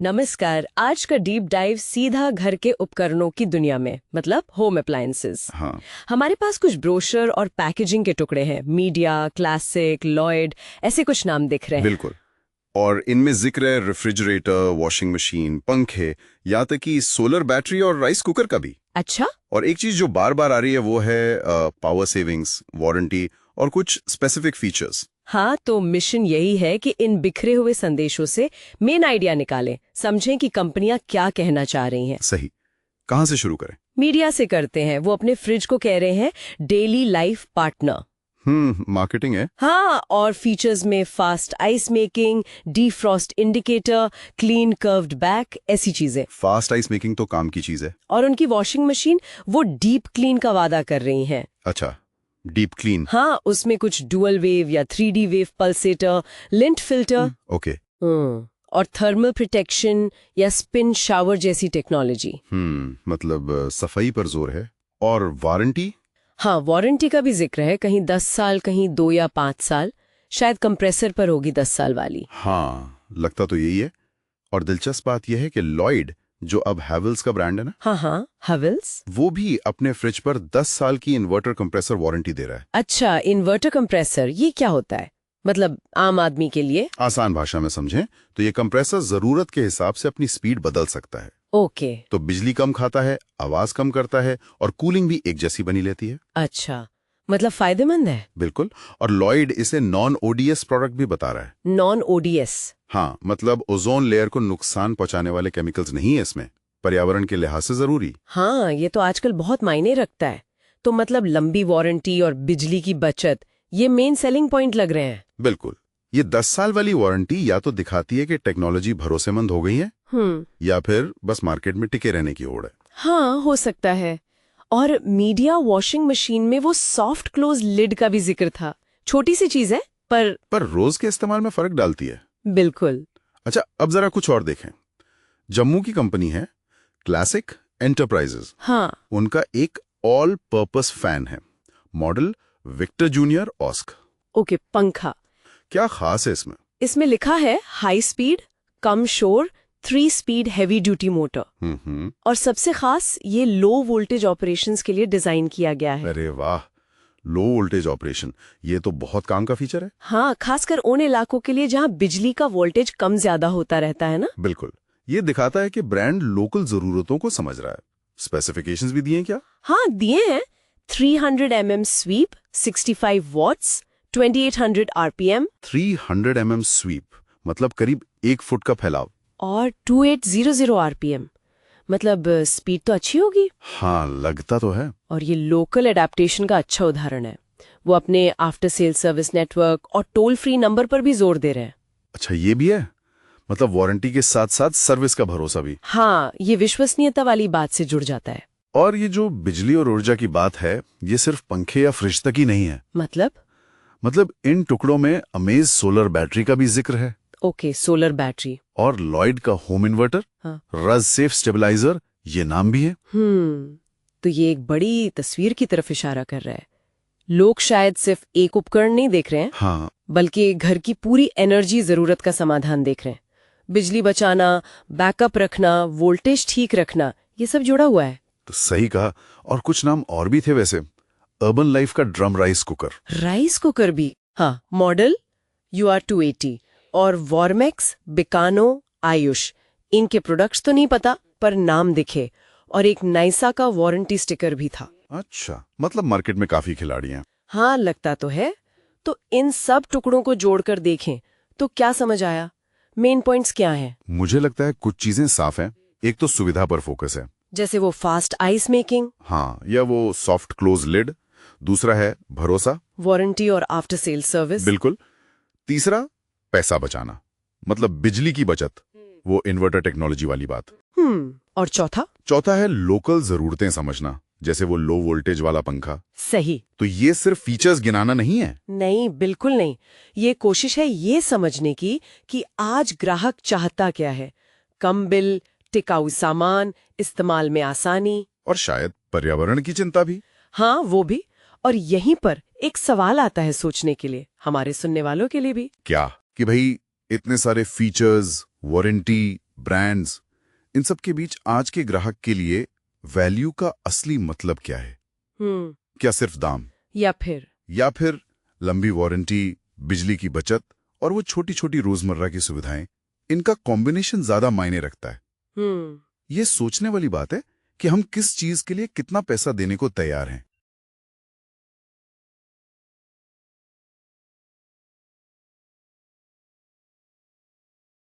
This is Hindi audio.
नमस्कार। आज का डीप डाइव सीधा घर के उपकरणों की दुनिया में, मतलब होम अप्लायंसेस। हाँ। हमारे पास कुछ ब्रोशर और पैकेजिंग के टुकड़े हैं। मीडिया, क्लासिक, लॉयड, ऐसे कुछ नाम दिख रहे हैं। बिल्कुल। और इनमें जिक्र है रेफ्रिजरेटर, वॉशिंग मशीन, पंखे, यहाँ तक कि सोलर बैटरी और राइस कुकर का भी। अच्छा। और एक चीज जो बार बार आ रही है वो है पावर सेविंग्स, वारंटी और कुछ स्पेसिफिक फीचर्स। हाँ, तो मिशन यही है कि इन बिखरे हुए संदेशों से मेन आइडिया निकालें, समझें कि कंपनियां क्या कहना चाह रही हैं। सही। कहाँ से शुरू करें? मीडिया से करते हैं। वो अपने फ्रिज को कह रहे हैं डेली लाइफ पार्टनर। मार्केटिंग है। हाँ, और फीचर्स में fast ice making, defrost indicator, clean curved back, ऐसी चीजें। फास्ट आइस मेकिंग तो काम की चीज है। और उनकी वॉशिंग मशीन वो डीप क्लीन का वादा कर रही हैं। अच्छा, डीप क्लीन। हाँ, उसमें कुछ डुअल वेव या 3D wave pulsator, lint filter okay. और थर्मल प्रोटेक्शन या स्पिन शावर जैसी टेक्नोलॉजी। मतलब सफाई पर जोर है। और वारंटी? हाँ, वारंटी का भी जिक्र है, कहीं 10 साल, कहीं 2 या 5 साल। शायद कंप्रेसर पर होगी 10 साल वाली। हाँ, लगता तो यही है। और दिलचस्प बात यह है कि लॉयड, जो अब हैवेल्स का ब्रांड है ना, हाँ, हैवेल्स। वो भी अपने फ्रिज पर 10 साल की इन्वर्टर कंप्रेसर वारंटी दे रहा है। अच्छा, इन्वर्टर कंप्रेसर, ये क्या होता है? मतलब आम आदमी के लिए? आसान भाषा में समझें तो ये कंप्रेसर जरूरत के हिसाब से अपनी स्पीड बदल सकता है। ओके। तो बिजली कम खाता है, आवाज कम करता है और कूलिंग भी एक जैसी बनी लेती है। अच्छा, मतलब फायदेमंद है। बिल्कुल। और लॉयड इसे नॉन ओडीएस प्रोडक्ट भी बता रहा है। Non ODS? हाँ, मतलब ओजोन लेयर को नुकसान पहुंचाने वाले केमिकल्स नहीं है इसमें। पर्यावरण के लिहाज से जरूरी। हाँ, ये तो आजकल बहुत मायने रखता है। तो मतलब लंबी वारंटी और बिजली की बचत, ये मेन सेलिंग पॉइंट लग रहे हैं। बिल्कुल। ये 10 साल वाली वारंटी या तो दिखाती है कि टेक्नोलॉजी भरोसेमंद हो गई है, या फिर बस मार्केट में टिके रहने की होड़ है। हाँ, हो सकता है। और मीडिया वॉशिंग मशीन में वो सॉफ्ट क्लोज लिड का भी जिक्र था। छोटी सी चीज है, पर रोज के इस्तेमाल में फर्क डालती है। बिल्कुल। अच्छा, अब जरा कुछ और देखें। जम्मू की कंपनी है क्लासिक एंटरप्राइजेज। हाँ। उनका एक ऑल पर्पस फैन है, मॉडल विक्टर जूनियर ऑस्क। ओके, पंखा। क्या खास है इसमें? इसमें लिखा है हाई स्पीड, कम शोर, 3 स्पीड हैवी ड्यूटी मोटर। और सबसे खास, ये लो वोल्टेज ऑपरेशंस के लिए डिजाइन किया गया है। अरे वाह, लो वोल्टेज ऑपरेशन, ये तो बहुत काम का फीचर है। हाँ, खासकर उन इलाकों के लिए जहाँ बिजली का वोल्टेज कम ज्यादा होता रहता है ना। बिल्कुल। ये दिखाता है कि ब्रांड लोकल जरूरतों को समझ रहा है। स्पेसिफिकेशंस भी दिए हैं क्या? हाँ, दिए हैं। 300 mm sweep, 65 watts, 2800 RPM 300 mm sweep, मतलब करीब 1 फुट का फैलाव। और 2800 RPM, मतलब स्पीड तो अच्छी होगी। हाँ, लगता तो है। और ये लोकल एडेप्टेशन का अच्छा उदाहरण है। वो अपने आफ्टर सेल सर्विस नेटवर्क और टोल फ्री नंबर पर भी जोर दे रहे हैं। अच्छा, ये भी है। मतलब वारंटी के साथ साथ सर्विस का भरोसा भी। हाँ, ये विश्वसनीयता वाली बात से जुड़ जाता है। और ये जो बिजली और ऊर्जा की बात है, ये सिर्फ पंखे या फ्रिज तक ही नहीं है। मतलब इन टुकड़ों में अमेज सोलर बैटरी का भी जिक्र है। Okay, solar battery. और लॉयड का होम इन्वर्टर, हाँ। रज सेफ स्टेबलाइजर, ये नाम भी है। तो ये एक बड़ी तस्वीर की तरफ इशारा कर रहा है। लोग शायद सिर्फ एक उपकरण नहीं देख रहे हैं, हाँ, बल्कि घर की पूरी एनर्जी जरूरत का समाधान देख रहे हैं। बिजली बचाना, बैकअप रखना, वोल्टेज ठीक रखना, ये सब जुड़ा हुआ है। तो सही कहा। और कुछ नाम और भी थे वैसे। अर्बन लाइफ का ड्रम राइस कुकर भी। हाँ, मॉडल UR280 और वॉर्मेक्स, बिकानो, आयुष, इनके प्रोडक्ट्स तो नहीं पता, पर नाम दिखे। और एक नाइसा का वारंटी स्टिकर भी था। अच्छा, मतलब मार्केट में काफी खिलाड़ी हैं। हाँ, लगता तो है। तो इन सब टुकड़ों को जोड़कर देखें तो क्या समझ आया? मेन पॉइंट्स क्या हैं? मुझे लगता है कुछ चीजें साफ हैं। एक तो सुविधा पर फोकस है, जैसे वो फास्ट आइस मेकिंग। हाँ, या वो सॉफ्ट क्लोज लिड। दूसरा है भरोसा, वारंटी और आफ्टर सेल सर्विस। बिल्कुल। तीसरा, पैसा बचाना, मतलब बिजली की बचत, वो इन्वर्टर टेक्नोलॉजी वाली बात। और चौथा है लोकल जरूरतें समझना, जैसे वो लो वोल्टेज वाला पंखा। सही। तो ये सिर्फ फीचर्स गिनाना नहीं है। नहीं, बिल्कुल नहीं। ये कोशिश है ये समझने की कि आज ग्राहक चाहता क्या है। कम बिल, टिकाऊ सामान, इस्तेमाल में आसानी, और शायद पर्यावरण की चिंता भी। हाँ, वो भी। और यहीं पर एक सवाल आता है सोचने के लिए, हमारे सुनने वालों के लिए भी। क्या? कि भाई इतने सारे फीचर्स, वारंटी, ब्रांड्स, इन सब के बीच आज के ग्राहक के लिए वैल्यू का असली मतलब क्या है? क्या सिर्फ दाम, या फिर लंबी वारंटी, बिजली की बचत और वो छोटी छोटी रोजमर्रा की सुविधाएं, इनका कॉम्बिनेशन ज्यादा मायने रखता है। ये सोचने वाली बात है कि हम किस चीज के लिए कितना पैसा देने को तैयार हैं।